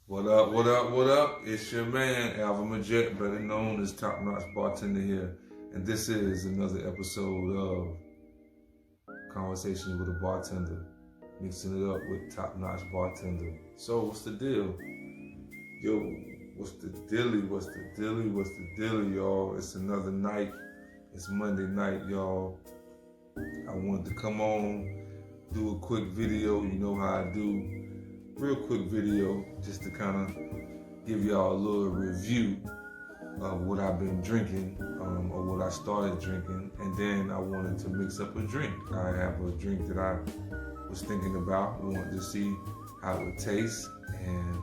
What up, what up, what up? It's your man, Alvin Majette, better known as Top Notch Bartender here. And this is another episode of Conversations with a Bartender, mixing it up with Top Notch Bartender. So, what's the deal? Yo, what's the dilly? What's the dilly? What's the dilly, y'all? It's another night. It's Monday night, y'all. I wanted to come on, do a quick video. You know how I do. Real quick video just to kind of give y'all a little review of what I've been drinking or what I started drinking, and then I wanted to mix up a drink. I have a drink that I was thinking about, wanted to see how it would taste, and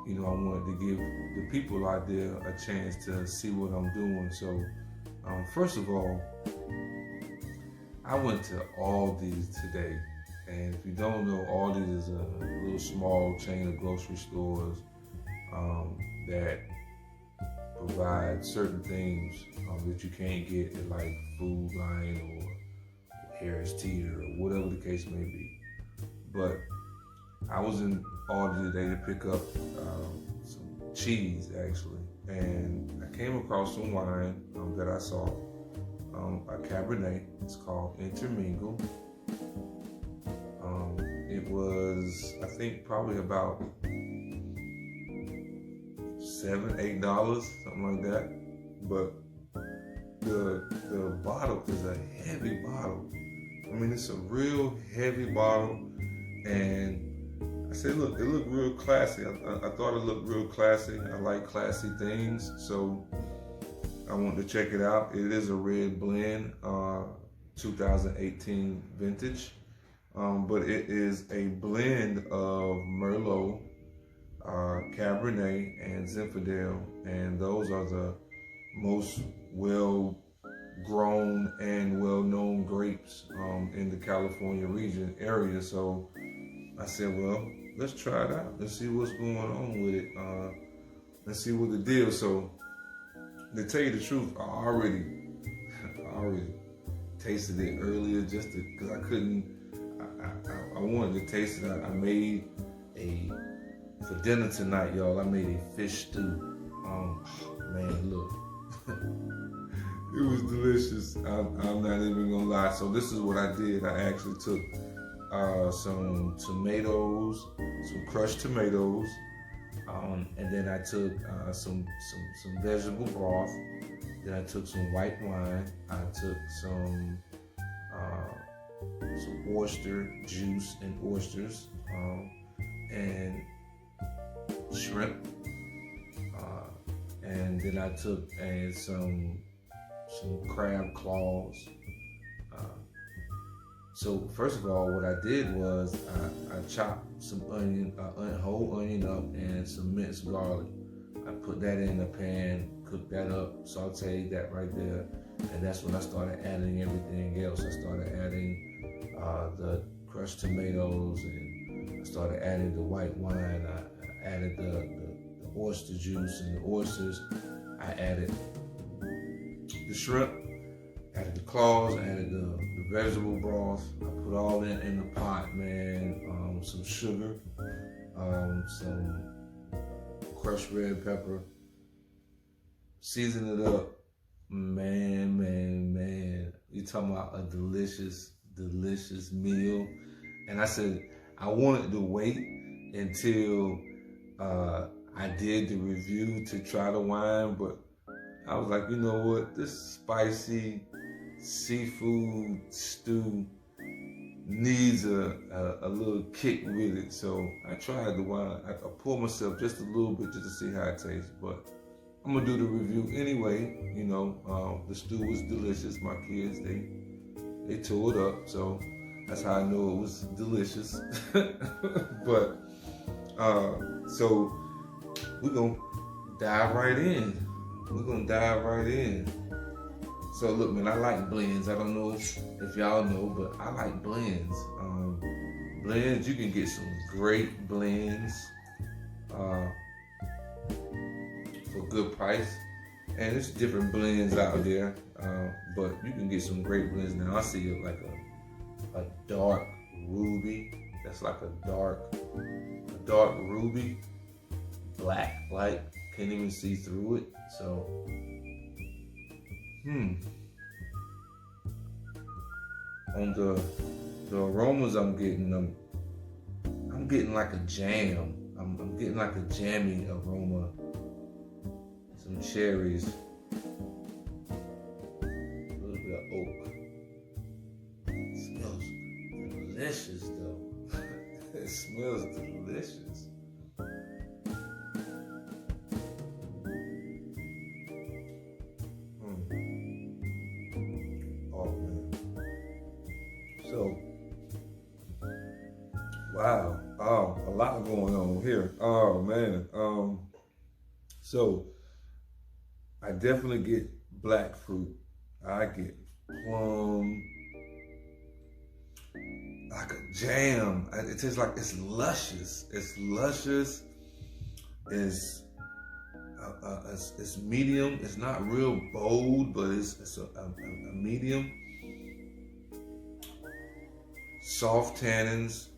I wanted to give the people out there a chance to see what I'm doing. So first of all, I went to Aldi's today. And if you don't know, Aldi's is a little small chain of grocery stores that provide certain things that you can't get at like Food Lion or Harris Teeter or whatever the case may be. But I was in Aldi today to pick up some cheese actually, and I came across some wine that I saw, a Cabernet. It's called Intermingle. It was, I think, probably about $7, $8, something like that. But the bottle is a heavy bottle. I mean, it's a real heavy bottle. And I said, look, it looked real classy. I thought it looked real classy. I like classy things, so I wanted to check it out. It is a red blend, 2018 vintage. But it is a blend of Merlot, Cabernet, and Zinfandel, and those are the most well-grown and well-known grapes in the California region area. So I said, well, let's try it out. Let's see what's going on with it. Let's see what the deal. So to tell you the truth, I already tasted it earlier just because I couldn't. I wanted to taste it. I made for dinner tonight, y'all, I made a fish stew. Man, look. It was delicious. I'm not even gonna lie. So this is what I did. I actually took some tomatoes, some crushed tomatoes, and then I took some vegetable broth. Then I took some white wine. I took some oyster juice and oysters, and shrimp, and then I took some crab claws. So first of all, what I did was I chopped some whole onion up and some minced garlic. I put that in a pan, cooked that up, sauteed that right there, and that's when I started adding everything else. I started adding the crushed tomatoes, and I started adding the white wine. I added the oyster juice and the oysters. I added the shrimp, added the claws, added the vegetable broth. I put all that in the pot, man. Some sugar, some crushed red pepper, season it up. Man. You talking about a delicious meal. And I said I wanted to wait until I did the review to try the wine, but I was like, you know what, this spicy seafood stew needs a little kick with it. So I tried the wine. I poured myself just a little bit just to see how it tastes, but I'm gonna do the review anyway. The stew was delicious. My kids, they tore it up, so that's how I know it was delicious. But so we're gonna dive right in. So look, man, I like blends. I don't know if y'all know, but I like blends. Blends, you can get some great blends for good price. And there's different blends out there, but you can get some great blends now. I see it like a dark ruby. That's like a dark ruby. black, like can't even see through it. So, on the aromas I'm getting like a jam. I'm getting like a jammy aroma. Some cherries. A little bit of oak. It smells delicious though. It smells delicious. Oh man. So, wow. Oh, a lot going on here. Oh man. So I definitely get black fruit. I get plum, like a jam. It tastes like it's luscious. It's luscious. It's medium. It's not real bold, but it's a medium. Soft tannins.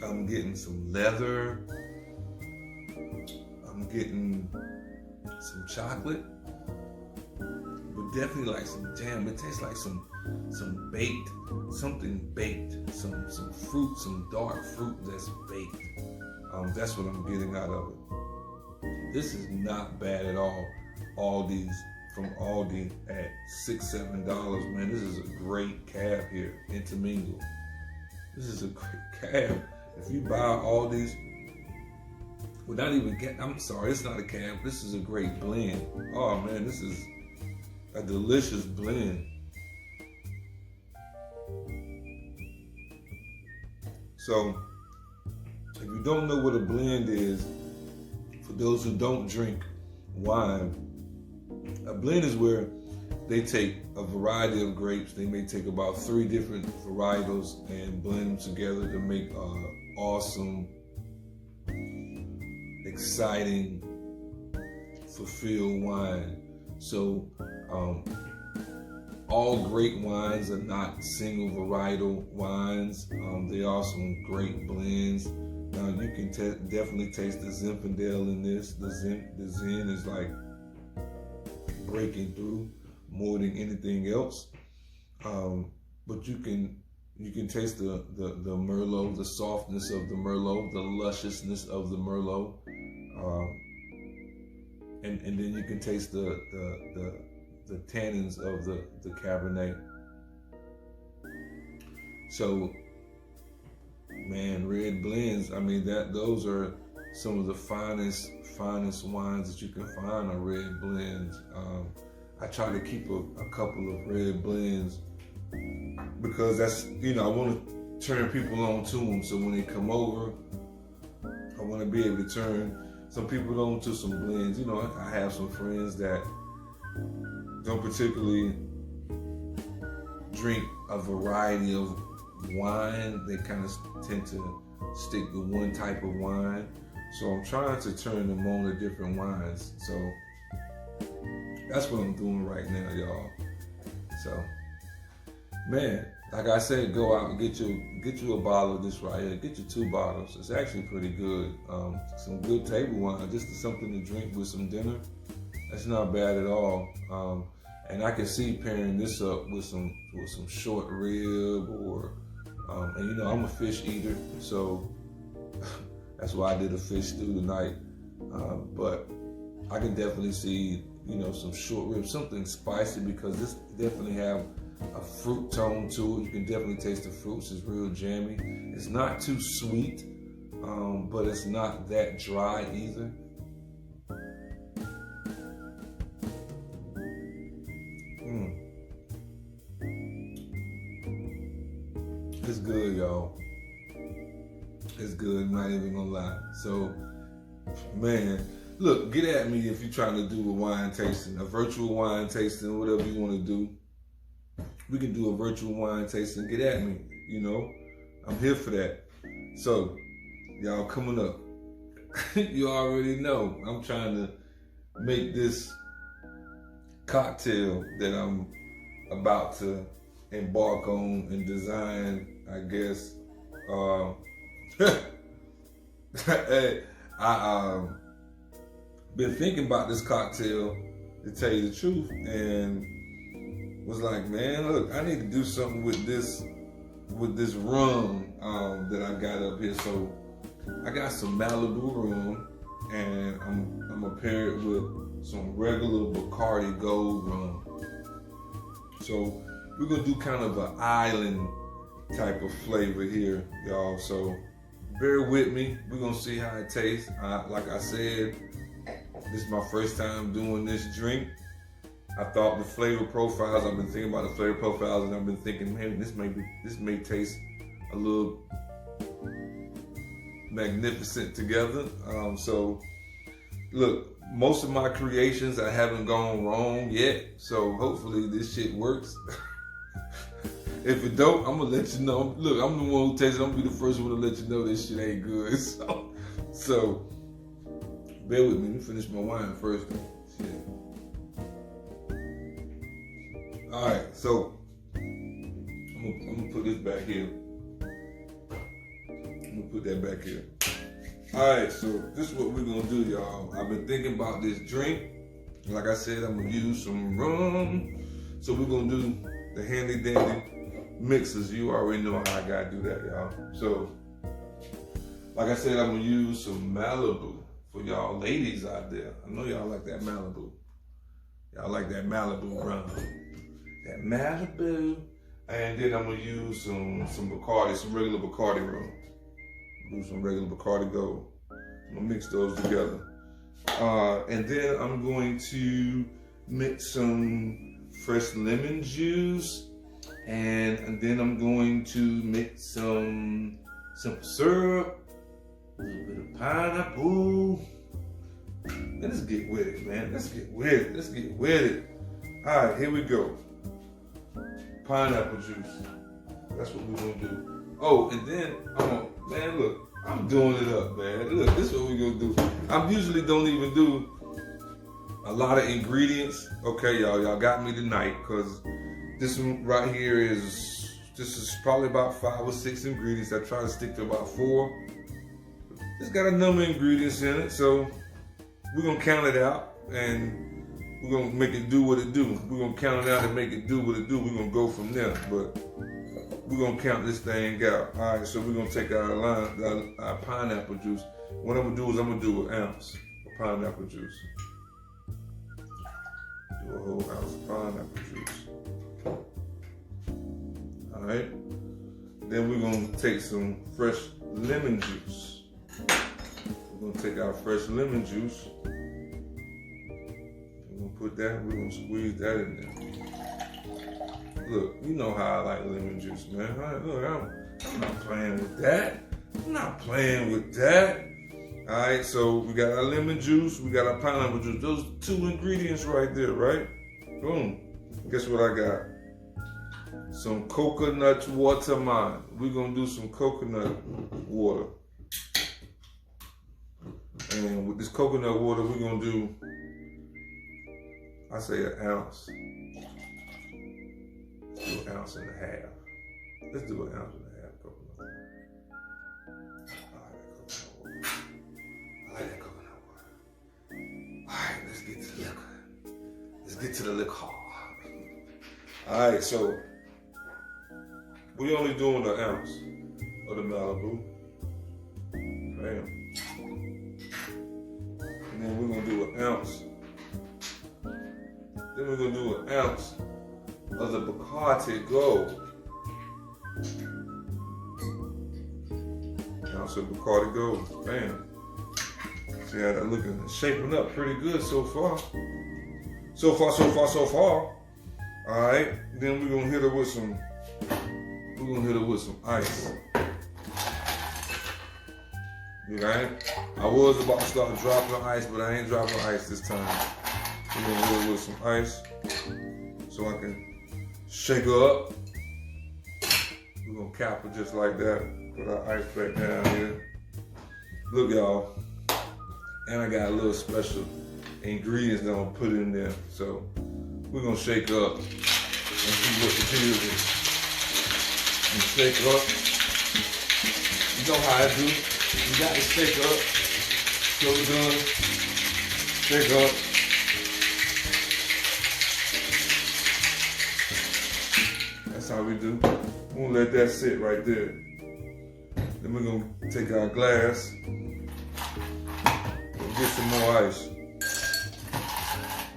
I'm getting some leather. I'm getting some chocolate, but definitely like some jam. It tastes like some baked, something baked, some fruit, some dark fruit that's baked. That's what I'm getting out of it. This is not bad at all. Aldi's from Aldi at $6-7. Man, this is a great cab here. Intermingle. This is a great cab. If you buy Aldi's, well, not even I'm sorry, it's not a cab. This is a great blend. Oh man, this is a delicious blend. So, if you don't know what a blend is, for those who don't drink wine, a blend is where they take a variety of grapes. They may take about 3 different varietals and blend them together to make awesome, exciting, fulfilled wine. So all great wines are not single varietal wines. There are some great blends. Now you can definitely taste the Zinfandel in this. The Zen is like breaking through more than anything else. But you can taste the Merlot, the softness of the Merlot, the lusciousness of the Merlot, and then you can taste the tannins of the Cabernet. So, man, red blends. I mean, those are some of the finest wines that you can find are red blends. I try to keep a couple of red blends because that's, I want to turn people on to them. So when they come over, I want to be able to turn some people on to some blends. I have some friends that don't particularly drink a variety of wine. They kind of tend to stick to one type of wine. So I'm trying to turn them on to different wines. So that's what I'm doing right now, y'all. So, man, like I said, go out and get you a bottle of this right here. Get you 2 bottles. It's actually pretty good. Some good table wine, just something to drink with some dinner. That's not bad at all. And I can see pairing this up with some short rib or, and I'm a fish eater, so that's why I did a fish stew tonight. But I can definitely see, some short rib, something spicy, because this definitely have a fruit tone to it. You can definitely taste the fruits. It's real jammy. It's not too sweet, but it's not that dry either. It's good, y'all. It's good, I'm not even gonna lie. So, man, look, get at me if you're trying to do a wine tasting, a virtual wine tasting, whatever you want to do. We can do a virtual wine tasting. Get at me, I'm here for that. So, y'all coming up, you already know I'm trying to make this cocktail that I'm about to embark on and design, I guess. Hey, I been thinking about this cocktail, to tell you the truth, and was like, man, look, I need to do something with this rum that I got up here. So I got some Malibu rum, and I'm gonna pair it with some regular Bacardi Gold rum. So we're gonna do kind of an island type of flavor here, y'all. So bear with me. We're gonna see how it tastes. Like I said, this is my first time doing this drink. I thought the flavor profiles, I've been thinking about the flavor profiles, and I've been thinking, man, this may taste a little magnificent together. So look, most of my creations, I haven't gone wrong yet. So hopefully this shit works. If it don't, I'm gonna let you know. Look, I'm the one who tastes it. I'm gonna be the first one to let you know this shit ain't good. So bear with me. Let me finish my wine first though. Shit. All right, so I'm gonna put this back here. I'm gonna put that back here. All right, so this is what we're gonna do, y'all. I've been thinking about this drink. Like I said, I'm gonna use some rum. So we're gonna do the handy dandy mixers. You already know how I gotta do that, y'all. So, like I said, I'm gonna use some Malibu for y'all ladies out there. I know y'all like that Malibu. Y'all like that Malibu rum. That Malibu. And then I'm gonna use some Bacardi, some regular Bacardi rum. Do some regular Bacardi Gold. I'm gonna mix those together. And then I'm going to mix some fresh lemon juice. And then I'm going to mix some simple syrup, a little bit of pineapple. And let's get with it, man. Let's get with it. Let's get with it. All right, here we go. Pineapple juice. That's what we're gonna do. Oh, and then man, look, I'm doing it up, man. Look, this is what we're gonna do. I usually don't even do a lot of ingredients. Okay, y'all got me tonight, because this one right here is probably about 5 or 6 ingredients. I try to stick to about 4. It's got a number of ingredients in it, so we're gonna count it out and we're gonna make it do what it do. We're gonna count it out and make it do what it do. We're gonna go from there, but we're gonna count this thing out. All right, so we're gonna take our pineapple juice. What I'm gonna do is I'm gonna do an ounce of pineapple juice. Do a whole ounce of pineapple juice. All right. Then we're gonna take some fresh lemon juice. We're gonna take our fresh lemon juice. We're gonna put that. We're gonna squeeze that in there. Look, you know how I like lemon juice, man. Look, I'm not playing with that. I'm not playing with that. All right, so we got our lemon juice, we got our pineapple juice. Those 2 ingredients right there, right? Boom. Guess what I got? Some coconut water, man. We're gonna do some coconut water. And with this coconut water, we're gonna do, I say, an ounce. Let's do an ounce and a half. Let's do an ounce and a half coconut water. I like that coconut water. All right, let's get to the liquor. Let's get to the liquor. All right, so we only doing an ounce of the Malibu. Bam. And then we're gonna do an ounce. Then we're gonna do an ounce of the Bacardi Gold. Ounce of Bacardi Gold. Bam. See how that looking, shaping up pretty good so far. So far. All right. Then we're gonna hit it with some. We're gonna hit it with some ice. Alright? I was about to start dropping ice, but I ain't dropping ice this time. We're gonna hit it with some ice so I can shake her up. We're gonna cap it just like that. Put our ice back down here. Look, y'all. And I got a little special ingredients that I'm gonna put in there. So we're gonna shake up and see what the deal is. and shake up. You know how I do. You got to shake up. So we're done. Shake up. That's how we do. We're gonna let that sit right there. Then we're gonna take our glass and get some more ice.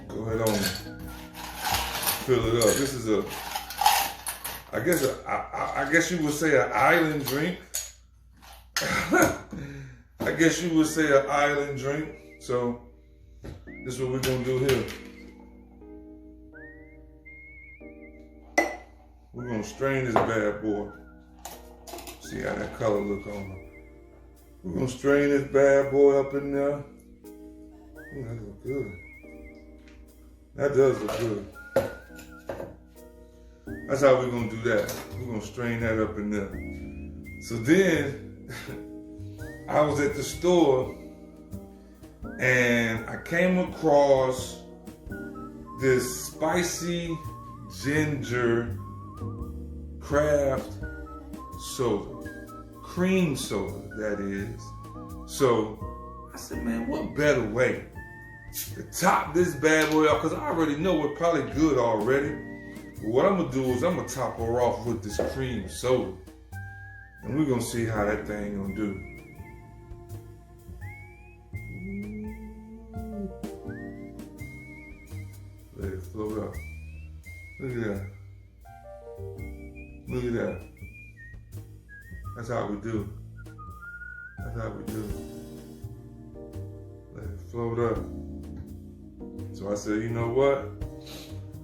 Go ahead on. Fill it up. This is I guess you would say an island drink. I guess you would say an island drink. So this is what we're gonna do here. We're gonna strain this bad boy. See how that color look on it. We're gonna strain this bad boy up in there. Ooh, that look good. That does look good. That's how we're gonna do that. We're gonna strain that up in there. So then, I was at the store and I came across this spicy ginger craft soda, cream soda, that is. So I said, man, what better way to top this bad boy off? Because I already know we're probably good already. But what I'm gonna do is I'm gonna top her off with this cream soda. And we're gonna see how that thing gonna do. Let it float up. Look at that. Look at that. That's how we do. That's how we do. Let it float up. So I said, you know what?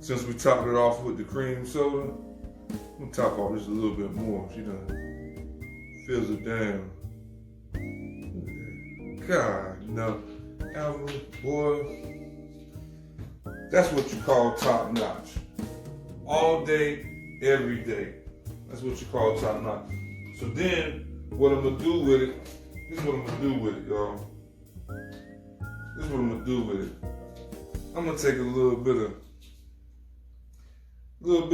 Since we topped it off with the cream soda, I'm gonna top off just a little bit more. She done fills it down. God, no. Alvin, boy, that's what you call top notch. All day, every day. That's what you call top notch. So then, what I'm gonna do with it, this is what I'm gonna do with it, y'all. This is what I'm gonna do with it. I'm gonna take a little bit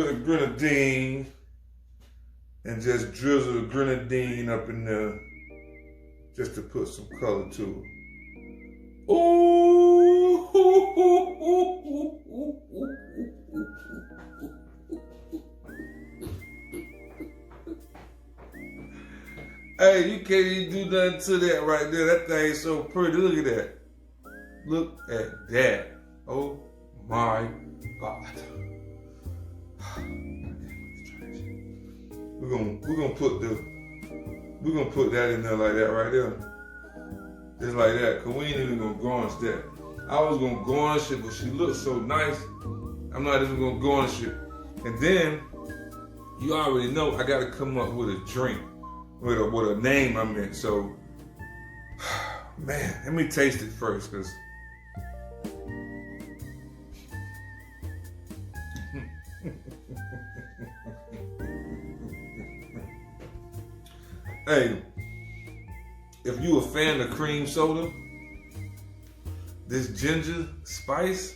of grenadine and just drizzle the grenadine up in there just to put some color to it. Ooh! Hey, you can't even do nothing to that right there. That thing's so pretty. Look at that. Look at that. Oh my God. We're gonna put that in there like that right there. Just like that. Cause we ain't even gonna garnish that. I was gonna garnish it, but she looks so nice. I'm not even gonna garnish it. And then you already know I gotta come up with a drink. With a name I meant. So man, let me taste it first, cause hey, if you a fan of cream soda, this ginger spice,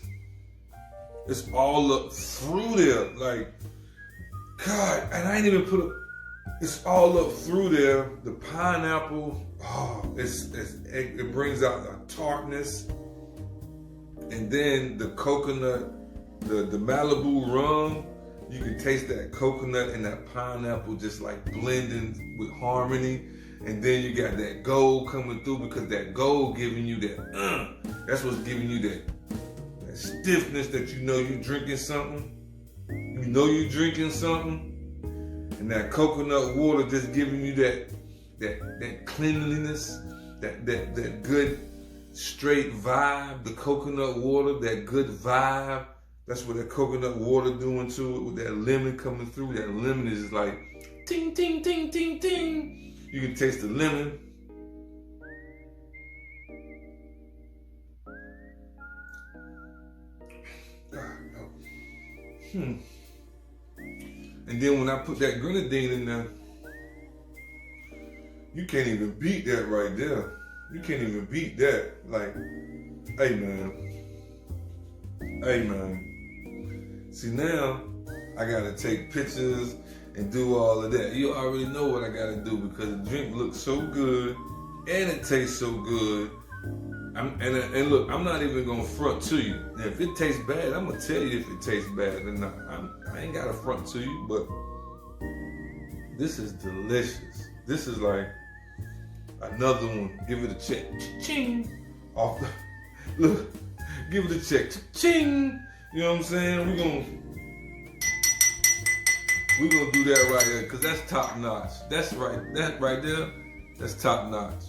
it's all up through there. Like, God, and I ain't even put a, it's all up through there. The pineapple, it brings out the tartness. And then the coconut, the Malibu rum, you can taste that coconut and that pineapple just like blending with harmony. And then you got that gold coming through, because that gold giving you that, that's what's giving you that stiffness that you know you drinking something. You know you drinking something. And that coconut water just giving you that cleanliness, that good straight vibe. The coconut water, that good vibe. That's what that coconut water doing to it, with that lemon coming through. That lemon is just like ting ting ting ting ting. You can taste the lemon. God, no. And then when I put that grenadine in there, you can't even beat that right there. You can't even beat that. Like, hey man. Hey man. See, now I gotta take pictures and do all of that. You already know what I gotta do because the drink looks so good and it tastes so good. And look, I'm not even gonna front to you. Now, if it tastes bad, I'm gonna tell you if it tastes bad. And I ain't gotta front to you, but this is delicious. This is like another one. Give it a check. Ching. Off the look. Give it a check. Ching. You know what I'm saying? We're gonna do that right there, cause that's top notch. That's right. That right there, that's top notch.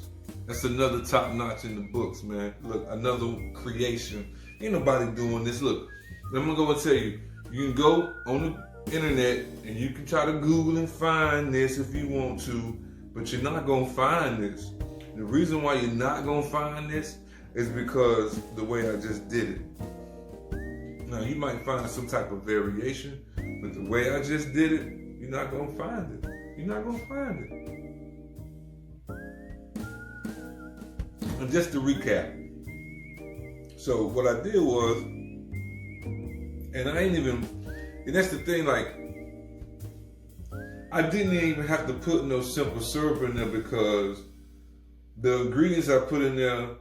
That's another top notch in the books, man. Look, another creation. Ain't nobody doing this. Look, I'm gonna go and tell you. You can go on the internet and you can try to Google and find this if you want to, but you're not gonna find this. The reason why you're not gonna find this is because the way I just did it. Now, you might find some type of variation, but the way I just did it, you're not going to find it. You're not going to find it. And just to recap. So what I did was, and that's the thing, like, I didn't even have to put no simple syrup in there because the ingredients I put in there,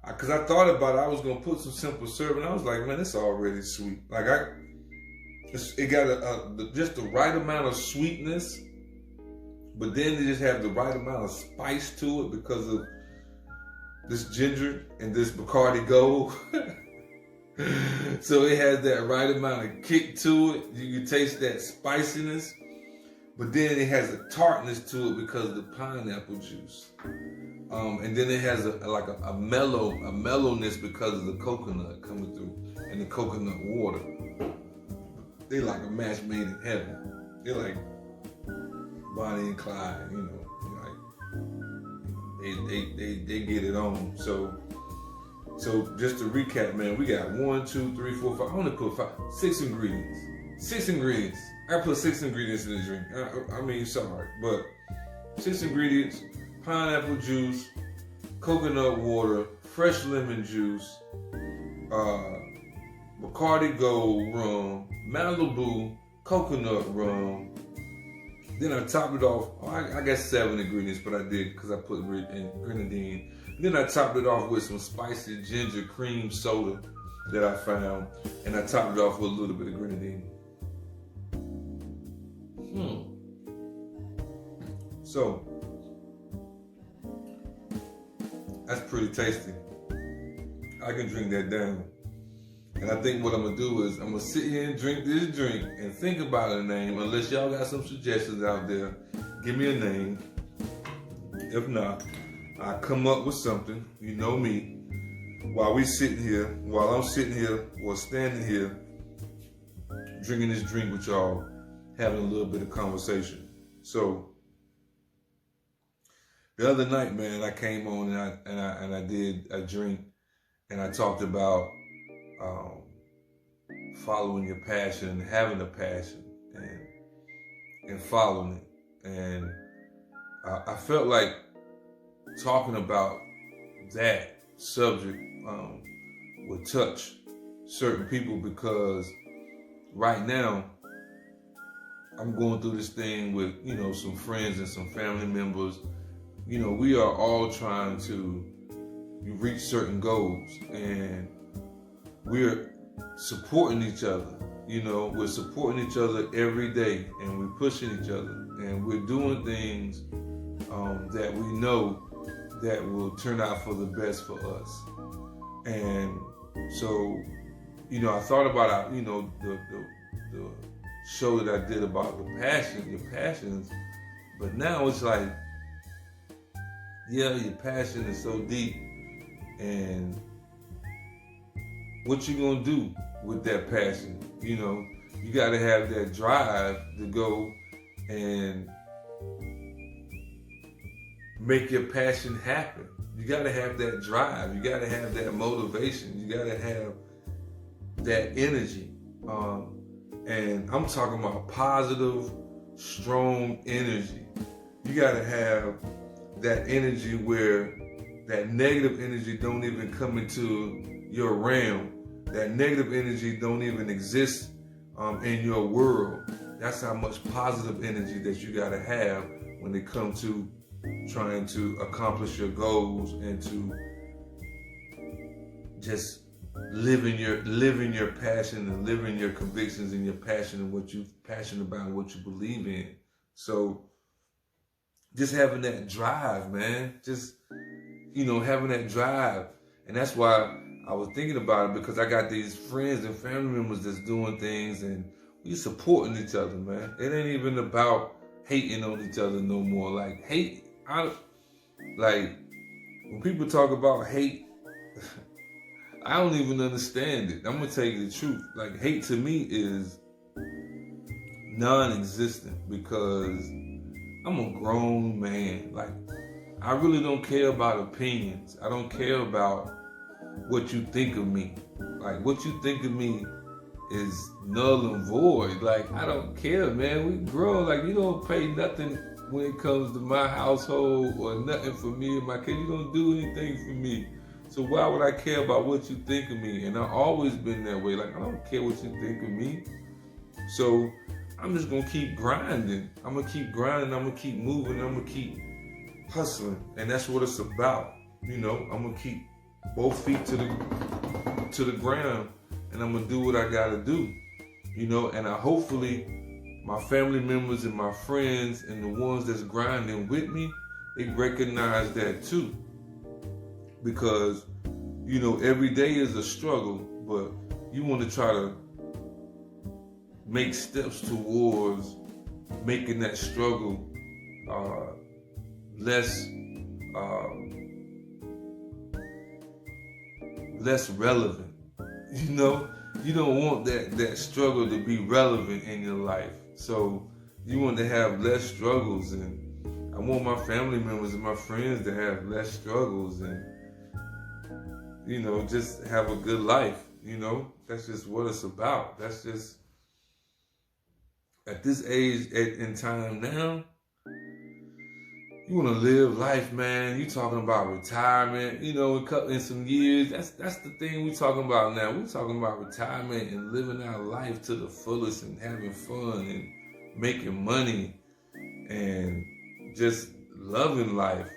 because I thought about it, I was gonna put some simple syrup, and I was like, man, it's already sweet. Like it got just the right amount of sweetness, but then they just have the right amount of spice to it because of this ginger and this Bacardi Gold. So it has that right amount of kick to it. You can taste that spiciness, but then it has a tartness to it because of the pineapple juice. And then it has a mellowness because of the coconut coming through and the coconut water. They like a match made in heaven. They're like Bonnie and Clyde, you know, like they get it on. So just to recap, man, we got 1, 2, 3, 4, 5. I only put 6 ingredients. 6 ingredients. I put 6 ingredients in the drink. I mean, sorry, but 6 ingredients. Pineapple juice, coconut water, fresh lemon juice, Bacardi Gold rum, Malibu coconut rum. Then I topped it off. I got 7 ingredients, but I did because I put grenadine. Then I topped it off with some spicy ginger cream soda that I found, and I topped it off with a little bit of grenadine. So that's pretty tasty. I can drink that down. And I think what I'm gonna do is I'm gonna sit here and drink this drink and think about a name. Unless y'all got some suggestions out there, give me a name. If not, I come up with something. You know me. While I'm sitting here or standing here drinking this drink with y'all, having a little bit of conversation. So the other night, man, I came on and I did a drink, and I talked about following your passion, having a passion, and following it. And I felt like talking about that subject would touch certain people because right now I'm going through this thing with, you know, some friends and some family members. You know, we are all trying to reach certain goals, and we're supporting each other. You know, we're supporting each other every day, and we're pushing each other, and we're doing things that we know that will turn out for the best for us. And so, you know, I thought about, you know, the show that I did about the passions, but now it's like, yeah, your passion is so deep, and what you gonna do with that passion? You know, you gotta have that drive to go and make your passion happen. You gotta have that drive. You gotta have that motivation. You gotta have that energy. And I'm talking about positive, strong energy. You gotta have that energy where that negative energy don't even come into your realm. That negative energy don't even exist in your world. That's how much positive energy that you gotta have when it comes to trying to accomplish your goals and to just living your passion and living your convictions and your passion and what you're passionate about and what you believe in. So just having that drive, man, just, having that drive. And that's why I was thinking about it, because I got these friends and family members that's doing things and we supporting each other, man. It ain't even about hating on each other no more. Like when people talk about hate, I don't even understand it. I'm gonna tell you the truth. Like, hate to me is non-existent, because I'm a grown man. Like, I really don't care about opinions. I don't care about what you think of me. Like, what you think of me is null and void. Like, I don't care, man. We grown. Like, you don't pay nothing when it comes to my household or nothing for me and my kids. You don't do anything for me. So why would I care about what you think of me? And I've always been that way. Like, I don't care what you think of me. So I'm just gonna keep grinding. I'm gonna keep grinding. I'm gonna keep moving. I'm gonna keep hustling. And that's what it's about. I'm gonna keep both feet to the ground, and I'm gonna do what I gotta do. And hopefully my family members and my friends and the ones that's grinding with me, they recognize that too. Because, every day is a struggle, but you want to try to make steps towards making that struggle less relevant. You don't want that struggle to be relevant in your life. So you want to have less struggles, and I want my family members and my friends to have less struggles and just have a good life. That's just what it's about. That's just, at this age in time now, you want to live life, man. You talking about retirement, in some years. That's the thing we talking about now. We talking about retirement and living our life to the fullest and having fun and making money and just loving life.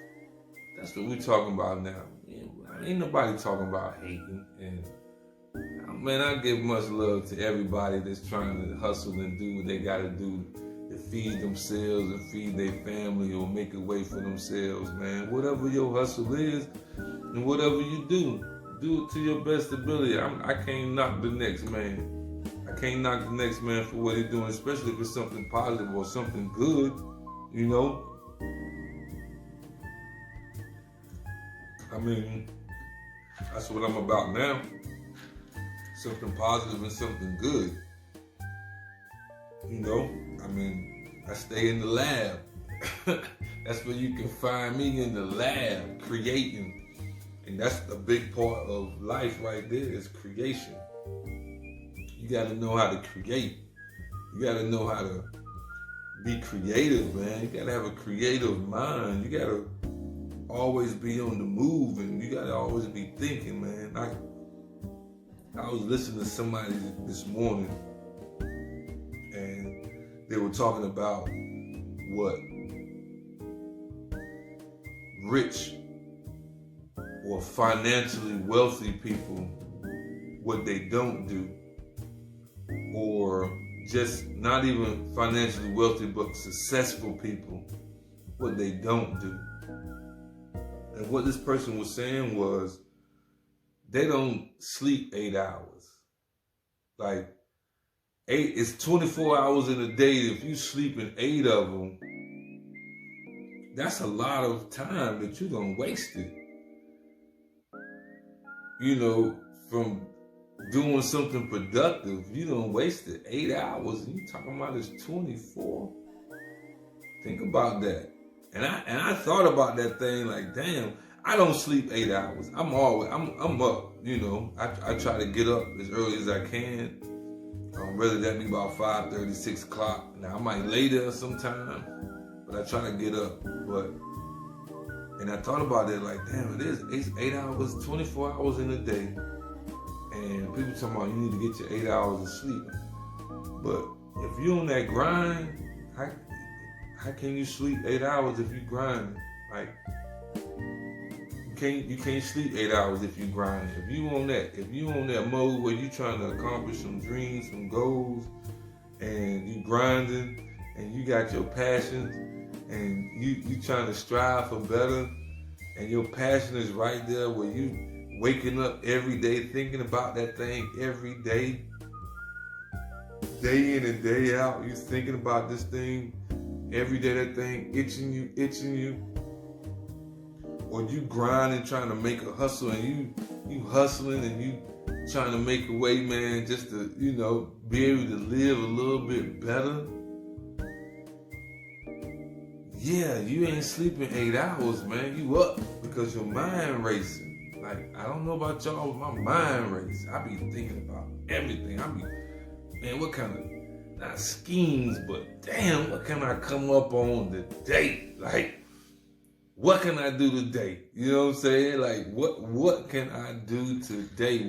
That's what we talking about now. Ain't nobody talking about hating. And man, I give much love to everybody that's trying to hustle and do what they got to do to feed themselves and feed their family or make a way for themselves, man. Whatever your hustle is and whatever you do it to your best ability. I can't knock the next man. I can't knock the next man for what he's doing, especially if it's something positive or something good, That's what I'm about now. Something positive and something good. I stay in the lab. That's where you can find me, in the lab, creating. And that's a big part of life right there, is creation. You gotta know how to create. You gotta know how to be creative, man. You gotta have a creative mind. You gotta always be on the move, and you gotta always be thinking, man. I was listening to somebody this morning, and they were talking about what rich or financially wealthy people, what they don't do, or just not even financially wealthy but successful people, what they don't do. And what this person was saying was, they don't sleep 8 hours. Like, it's 24 hours in a day. If you sleep in 8 of them, that's a lot of time that you done wasted. From doing something productive, you done wasted 8 hours, and you talking about it's 24. Think about that. And I thought about that thing, like, damn, I don't sleep 8 hours. I'm up, I try to get up as early as I can. Whether that be about 5:30, 6 o'clock. Now, I might lay there sometime, but I try to get up. And I thought about it, like, damn, it's 8 hours, 24 hours in a day. And people talking about you need to get your 8 hours of sleep. But if you on that grind, how can you sleep 8 hours if you grind? Like, you can't sleep 8 hours if you grind. If you on that mode where you trying to accomplish some dreams, some goals, and you grinding, and you got your passions, and you trying to strive for better, and your passion is right there where you waking up every day thinking about that thing every day, day in and day out, you thinking about this thing every day, that thing itching you, or you grinding, trying to make a hustle, and you hustling and you trying to make a way, man, just to, be able to live a little bit better. Yeah, you ain't sleeping 8 hours, man. You up because your mind racing. Like, I don't know about y'all, but my mind race. I be thinking about everything. Man, what kind of, not schemes, but damn, what can I come up on today? Like, what can I do today? You know what I'm saying? Like, what can I do today?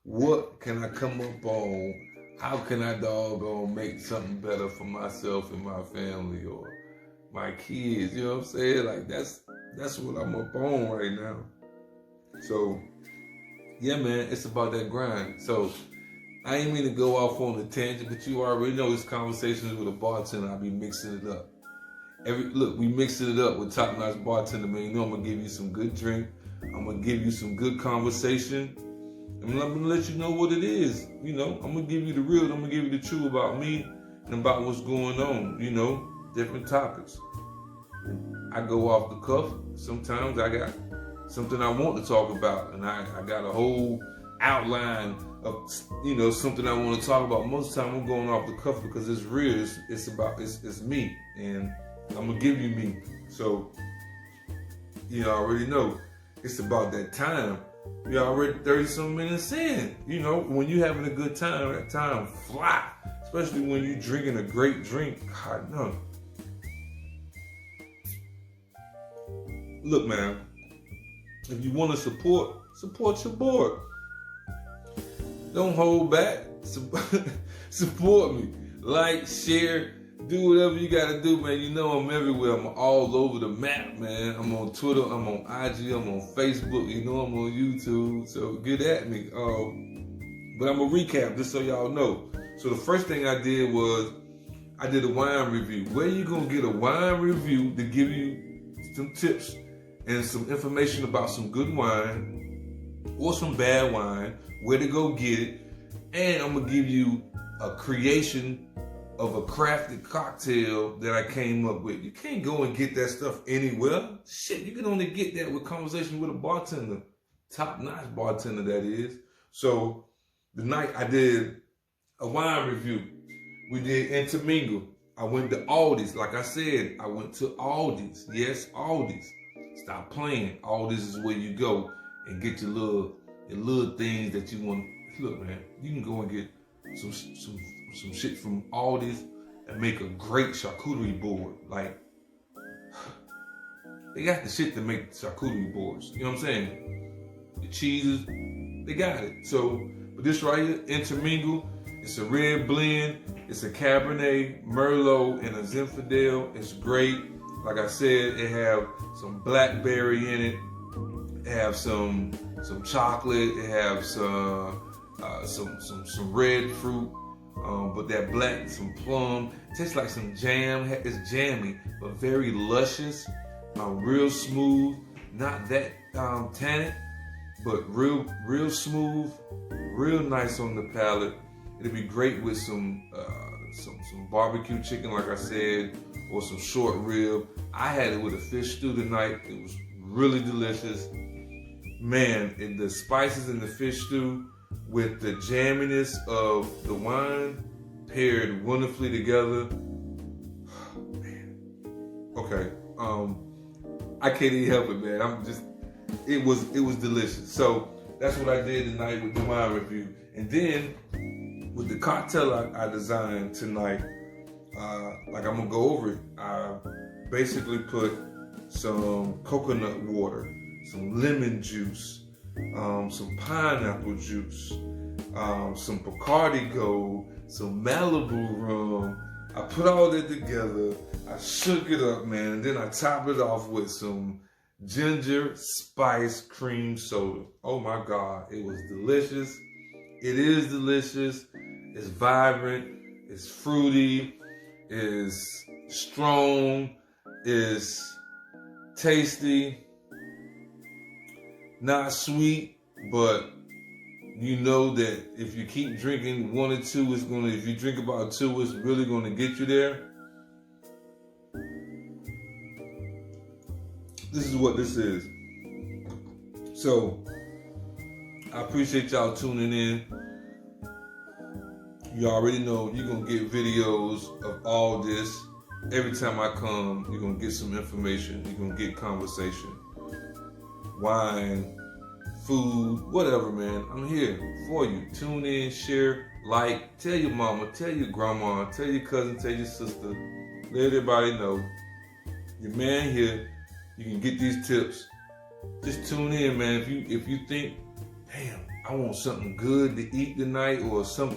What can I come up on? How can I doggone make something better for myself and my family or my kids? You know what I'm saying? Like, that's what I'm up on right now. So, yeah, man, it's about that grind. So, I ain't mean to go off on a tangent, but you already know this conversations with a bartender. I be mixing it up. We mixing it up with Top Notch Bartender, man. You know I'm gonna give you some good drink. I'm gonna give you some good conversation. And I'm gonna let you know what it is. I'm gonna give you the real. I'm gonna give you the truth about me and about what's going on. Different topics. I go off the cuff. Sometimes I got something I want to talk about, and I got a whole outline of something I want to talk about. Most of the time I'm going off the cuff because it's real. It's me, and I'm gonna give you me. So you already know it's about that time. You're already 30-some minutes in. When you having a good time, that time fly. Especially when you drinking a great drink. God no. Look, man, if you want to support your boy. Don't hold back. Support me. Like, share, do whatever you gotta do, man. I'm everywhere. I'm all over the map, man. I'm on Twitter, I'm on IG, I'm on Facebook, I'm on YouTube. So get at me. But I'm gonna recap just so y'all know. So the first thing I did was I did a wine review. Where you gonna get a wine review to give you some tips and some information about some good wine or some bad wine, where to go get it, and I'm gonna give you a creation of a crafted cocktail that I came up with. You can't go and get that stuff anywhere. Shit, you can only get that with conversation with a bartender. Top-notch bartender, that is. So the night I did a wine review, we did intermingle. I went to Aldi's. Like I said, I went to Aldi's. Yes, Aldi's. Stop playing. Aldi's is where you go and get your little things that you want. Look, man, you can go and get some shit from Aldi's and make a great charcuterie board. Like, they got the shit to make charcuterie boards. You know what I'm saying? The cheeses, they got it. So, but this right here, intermingle, it's a red blend. It's a Cabernet, Merlot, and a Zinfandel. It's great. Like I said, it have some blackberry in it. It have some chocolate. It have some red fruit. But that black, some plum. Tastes like some jam. It's jammy, but very luscious. Real smooth. Not that tannic, but real smooth. Real nice on the palate. It'd be great with some barbecue chicken, like I said, or some short rib. I had it with a fish stew tonight. It was really delicious. Man, the spices in the fish stew with the jamminess of the wine paired wonderfully together. Man. Okay. I can't even help it, man. It was delicious. So that's what I did tonight with the wine review. And then with the cocktail I designed tonight, like I'm gonna go over it. I basically put some coconut water, some lemon juice, some pineapple juice, some Bacardi Gold, some Malibu rum. I put all that together. I shook it up, man, and then I top it off with some ginger spice cream soda. Oh my God, it was delicious. It is delicious. It's vibrant. It's fruity. It's strong. It's tasty. Not sweet, but you know that if you keep drinking one or two, if you drink about two, it's really gonna get you there. This is what this is. So, I appreciate y'all tuning in. You already know you're gonna get videos of all this. Every time I come, you're gonna get some information. You're gonna get conversation. Wine, food, whatever, man. I'm here for you. Tune in, share, like, tell your mama, tell your grandma, tell your cousin, tell your sister. Let everybody know. Your man here, you can get these tips. Just tune in, man. If you think, damn, I want something good to eat tonight, or some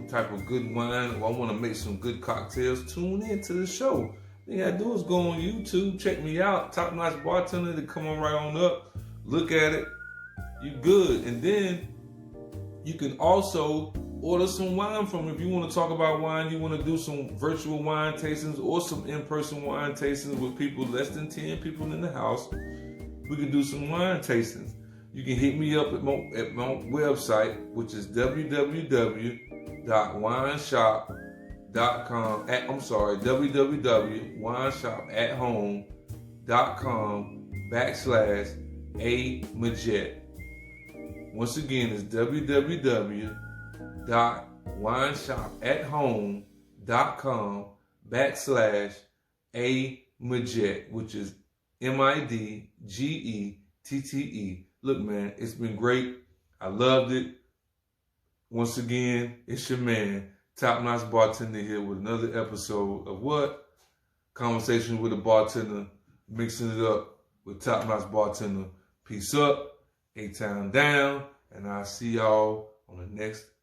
type of good wine, or I want to make some good cocktails, tune in to the show. All you gotta do is go on YouTube, check me out, Top Notch Bartender, to come on right on up, look at it. You good. And then you can also order some wine from me. If you want to talk about wine, you want to do some virtual wine tastings or some in-person wine tastings with people, less than 10 people in the house. We can do some wine tastings. You can hit me up at my website, which is www.wineshop.com. www.wineshopathome.com/A-Majet. Once again, it's www.wineshopathome.com/A-Majet, which is MIDGETTE. Look, man, it's been great. I loved it. Once again, it's your man, Top Notch Bartender, here with another episode of what? Conversation with a Bartender, mixing it up with Top Notch Bartender. Peace up, A-Town down, and I'll see y'all on the next